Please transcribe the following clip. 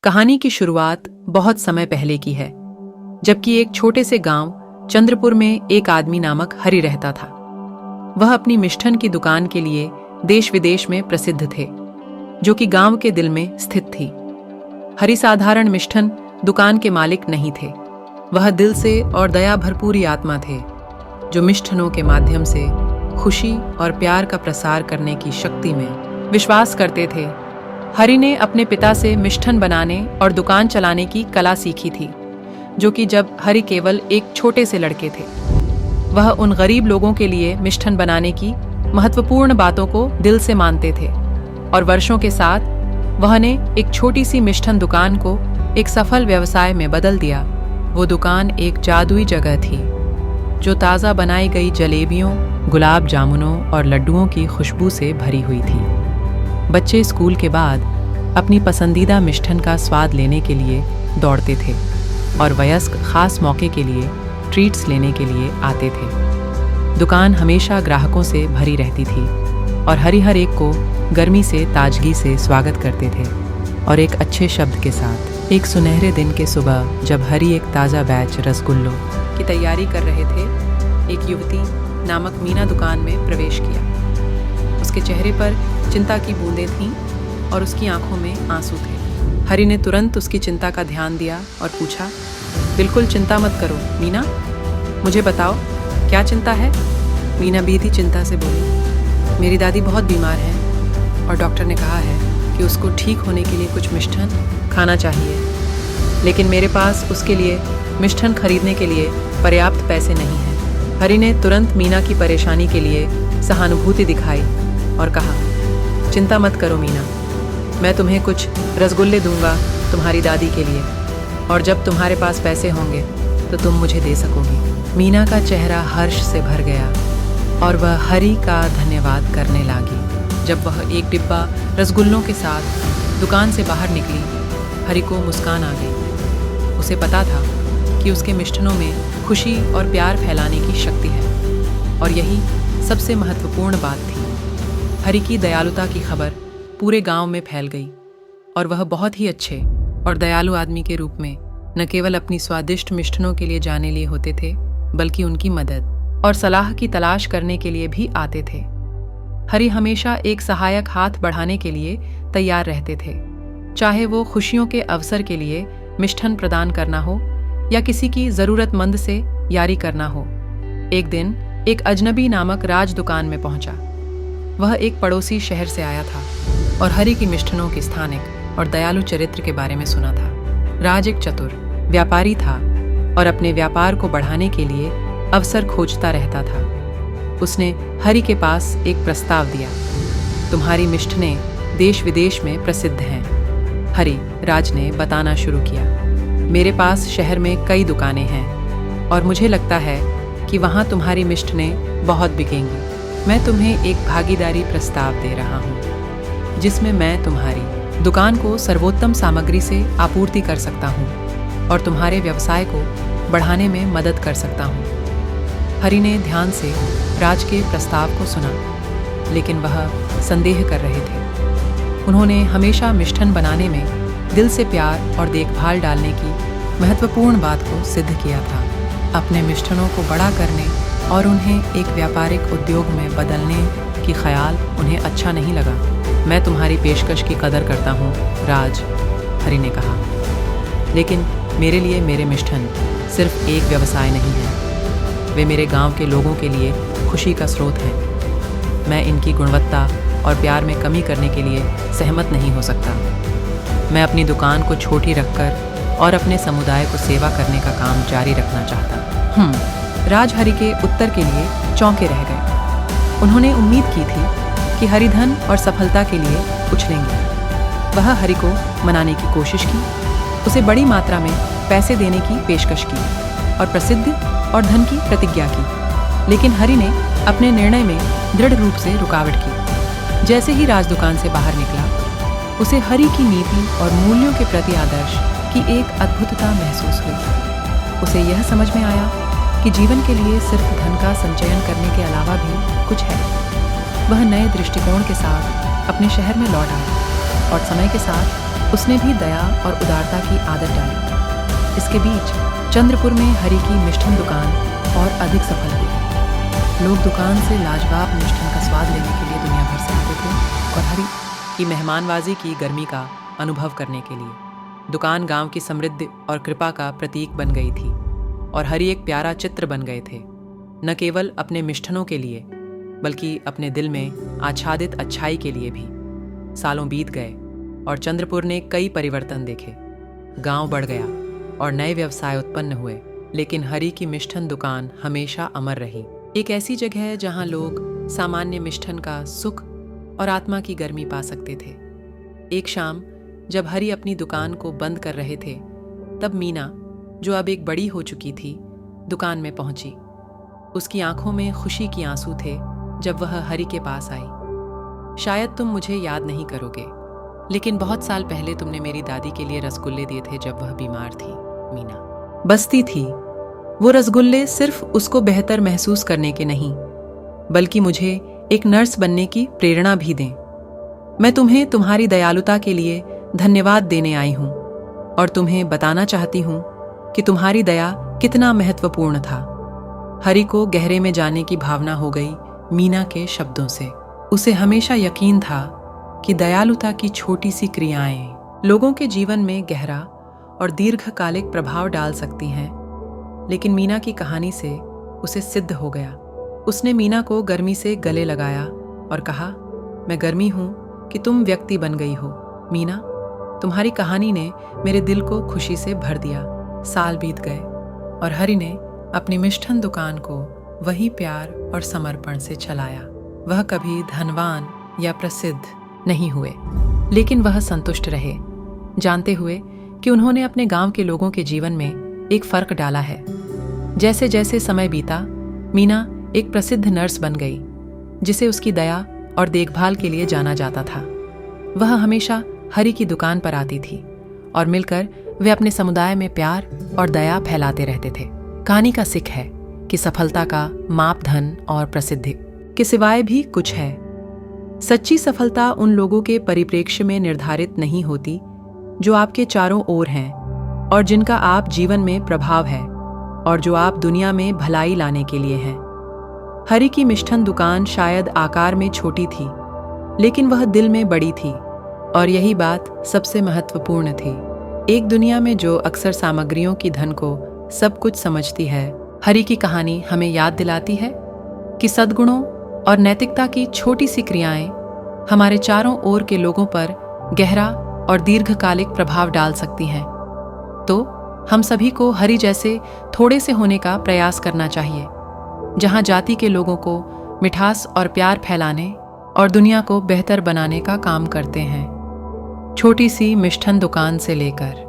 कहानी की शुरुआत बहुत समय पहले की है, जबकि एक छोटे से गांव चंद्रपुर में एक आदमी नामक हरि रहता था। वह अपनी मिष्ठन की दुकान के लिए देश विदेश में प्रसिद्ध थे, जो कि गांव के दिल में स्थित थी। हरि साधारण मिष्ठन दुकान के मालिक नहीं थे। वह दिल से और दया भरपूरी आत्मा थे, जो मिष्ठनों के माध्यम से खुशी और प्यार का प्रसार करने की शक्ति में विश्वास करते थे। हरि ने अपने पिता से मिष्ठन बनाने और दुकान चलाने की कला सीखी थी, जो कि जब हरि केवल एक छोटे से लड़के थे। वह उन गरीब लोगों के लिए मिष्ठन बनाने की महत्वपूर्ण बातों को दिल से मानते थे, और वर्षों के साथ वह ने एक छोटी सी मिष्ठन दुकान को एक सफल व्यवसाय में बदल दिया। वो दुकान एक जादुई जगह थी, जो ताज़ा बनाई गई जलेबियों, गुलाब जामुनों और लड्डुओं की खुशबू से भरी हुई थी। बच्चे स्कूल के बाद अपनी पसंदीदा मिष्ठन का स्वाद लेने के लिए दौड़ते थे, और वयस्क खास मौके के लिए ट्रीट्स लेने के लिए आते थे। दुकान हमेशा ग्राहकों से भरी रहती थी, और हर एक को गर्मी से ताजगी से स्वागत करते थे, और एक अच्छे शब्द के साथ। एक सुनहरे दिन के सुबह, जब हरि एक ताज़ा बैच रसगुल्लों की तैयारी कर रहे थे, एक युवती नामक मीना दुकान में प्रवेश किया। उसके चेहरे पर चिंता की बूंदें थीं और उसकी आंखों में आंसू थे। हरि ने तुरंत उसकी चिंता का ध्यान दिया और पूछा, बिल्कुल चिंता मत करो मीना, मुझे बताओ क्या चिंता है। मीना भीती चिंता से बोली, मेरी दादी बहुत बीमार है और डॉक्टर ने कहा है कि उसको ठीक होने के लिए कुछ मिष्ठन खाना चाहिए, लेकिन मेरे पास उसके लिए मिष्ठन खरीदने के लिए पर्याप्त पैसे नहीं हैं। हरि ने तुरंत मीना की परेशानी के लिए सहानुभूति दिखाई और कहा, चिंता मत करो मीना, मैं तुम्हें कुछ रसगुल्ले दूंगा तुम्हारी दादी के लिए, और जब तुम्हारे पास पैसे होंगे तो तुम मुझे दे सकोगी। मीना का चेहरा हर्ष से भर गया और वह हरि का धन्यवाद करने लगी। जब वह एक डिब्बा रसगुल्लों के साथ दुकान से बाहर निकली, हरि को मुस्कान आ गई। उसे पता था कि उसके मिष्ठनों में खुशी और प्यार फैलाने की शक्ति है, और यही सबसे महत्वपूर्ण बात थी। हरि की दयालुता की खबर पूरे गांव में फैल गई, और वह बहुत ही अच्छे और दयालु आदमी के रूप में न केवल अपनी स्वादिष्ट मिष्ठनों के लिए जाने लिए होते थे, बल्कि उनकी मदद और सलाह की तलाश करने के लिए भी आते थे। हरि हमेशा एक सहायक हाथ बढ़ाने के लिए तैयार रहते थे, चाहे वो खुशियों के अवसर के लिए मिष्ठन प्रदान करना हो या किसी की ज़रूरतमंद से यारी करना हो। एक दिन एक अजनबी नामक राज दुकान में पहुंचा। वह एक पड़ोसी शहर से आया था और हरि की मिष्ठनों के स्थानिक और दयालु चरित्र के बारे में सुना था। राज एक चतुर व्यापारी था और अपने व्यापार को बढ़ाने के लिए अवसर खोजता रहता था। उसने हरि के पास एक प्रस्ताव दिया, तुम्हारी मिष्ठनें देश विदेश में प्रसिद्ध हैं। हरि, राज ने बताना शुरू किया, मेरे पास शहर में कई दुकानें हैं और मुझे लगता है कि वहाँ तुम्हारी मिष्ठनें बहुत बिकेंगी। मैं तुम्हें एक भागीदारी प्रस्ताव दे रहा हूँ, जिसमें मैं तुम्हारी दुकान को सर्वोत्तम सामग्री से आपूर्ति कर सकता हूँ और तुम्हारे व्यवसाय को बढ़ाने में मदद कर सकता हूँ। हरि ने ध्यान से राज के प्रस्ताव को सुना, लेकिन वह संदेह कर रहे थे। उन्होंने हमेशा मिष्ठन बनाने में दिल से प्यार और देखभाल डालने की महत्वपूर्ण बात को सिद्ध किया था। अपने मिष्ठनों को बड़ा करने और उन्हें एक व्यापारिक उद्योग में बदलने की ख्याल उन्हें अच्छा नहीं लगा। मैं तुम्हारी पेशकश की कदर करता हूँ राज, हरि ने कहा, लेकिन मेरे लिए मेरे मिष्ठन सिर्फ एक व्यवसाय नहीं है, वे मेरे गांव के लोगों के लिए खुशी का स्रोत हैं। मैं इनकी गुणवत्ता और प्यार में कमी करने के लिए सहमत नहीं हो सकता। मैं अपनी दुकान को छोटी रखकर और अपने समुदाय को सेवा करने का काम जारी रखना चाहता। राज हरि के उत्तर के लिए चौंके रह गए। उन्होंने उम्मीद की थी कि हरि धन और सफलता के लिए उछलेंगे। वह हरि को मनाने की कोशिश की, उसे बड़ी मात्रा में पैसे देने की पेशकश की और प्रसिद्धि और धन की प्रतिज्ञा की, लेकिन हरि ने अपने निर्णय में दृढ़ रूप से रुकावट की। जैसे ही राज दुकान से बाहर निकला, उसे हरि की नीति और मूल्यों के प्रति आदर्श की एक अद्भुतता महसूस हुई। उसे यह समझ में आया कि जीवन के लिए सिर्फ धन का संचयन करने के अलावा भी कुछ है। वह नए दृष्टिकोण के साथ अपने शहर में लौट आया और समय के साथ उसने भी दया और उदारता की आदत डाली। इसके बीच चंद्रपुर में हरि की मिष्ठान दुकान और अधिक सफल हुई। लोग दुकान से लाजवाब मिष्ठान का स्वाद लेने के लिए दुनिया भर से आते थे और हरि की मेहमानवाजी की गर्मी का अनुभव करने के लिए। दुकान गांव की समृद्धि और कृपा का प्रतीक बन गई थी और हरि एक प्यारा चित्र बन गए थे, न केवल अपने मिष्ठानों के लिए बल्कि अपने दिल में आच्छादित अच्छाई के लिए भी। सालों बीत गए और चंद्रपुर ने कई परिवर्तन देखे। गांव बढ़ गया और नए व्यवसाय उत्पन्न हुए, लेकिन हरि की मिष्ठान दुकान हमेशा अमर रही। एक ऐसी जगह है जहां लोग सामान्य मिष्ठान का सुख और आत्मा की गर्मी पा सकते थे। एक शाम जब हरि अपनी दुकान को बंद कर रहे थे, तब मीना, जो अब एक बड़ी हो चुकी थी, दुकान में पहुंची। उसकी आंखों में खुशी के आंसू थे जब वह हरि के पास आई। शायद तुम मुझे याद नहीं करोगे, लेकिन बहुत साल पहले तुमने मेरी दादी के लिए रसगुल्ले दिए थे जब वह बीमार थी। मीना बसती थी। वो रसगुल्ले सिर्फ उसको बेहतर महसूस करने के नहीं, बल्कि मुझे एक नर्स बनने की प्रेरणा भी दें। मैं तुम्हें तुम्हारी दयालुता के लिए धन्यवाद देने आई हूं और तुम्हें बताना चाहती हूं कि तुम्हारी दया कितना महत्वपूर्ण था। हरि को गहरे में जाने की भावना हो गई मीना के शब्दों से। उसे हमेशा यकीन था कि दयालुता की छोटी सी क्रियाएं लोगों के जीवन में गहरा और दीर्घकालिक प्रभाव डाल सकती हैं, लेकिन मीना की कहानी से उसे सिद्ध हो गया। उसने मीना को गर्मी से गले लगाया और कहा, मैं गर्मी हूं कि तुम व्यक्ति बन गई हो। मीना, तुम्हारी कहानी ने मेरे दिल को खुशी से भर दिया। साल बीत गए और हरि ने अपनी मिष्ठान दुकान को वही प्यार और समर्पण से चलाया। वह कभी धनवान या प्रसिद्ध नहीं हुए, लेकिन वह संतुष्ट रहे, जानते हुए कि उन्होंने अपने गांव के लोगों के जीवन में एक फर्क डाला है। जैसे जैसे समय बीता, मीना एक प्रसिद्ध नर्स बन गई, जिसे उसकी दया और देखभाल के लिए जाना जाता था। वह हमेशा हरि की दुकान पर आती थी और मिलकर वे अपने समुदाय में प्यार और दया फैलाते रहते थे। कहानी का सीख है कि सफलता का माप धन और प्रसिद्धि के सिवाय भी कुछ है। सच्ची सफलता उन लोगों के परिप्रेक्ष्य में निर्धारित नहीं होती जो आपके चारों ओर हैं और जिनका आप जीवन में प्रभाव है और जो आप दुनिया में भलाई लाने के लिए हैं। हरि की मिष्ठान दुकान शायद आकार में छोटी थी, लेकिन वह दिल में बड़ी थी और यही बात सबसे महत्वपूर्ण थी। एक दुनिया में जो अक्सर सामग्रियों की धन को सब कुछ समझती है, हरि की कहानी हमें याद दिलाती है कि सद्गुणों और नैतिकता की छोटी सी क्रियाएं हमारे चारों ओर के लोगों पर गहरा और दीर्घकालिक प्रभाव डाल सकती हैं। तो हम सभी को हरि जैसे थोड़े से होने का प्रयास करना चाहिए, जहां जाति के लोगों को मिठास और प्यार फैलाने और दुनिया को बेहतर बनाने का काम करते हैं। छोटी सी मिष्ठान दुकान से लेकर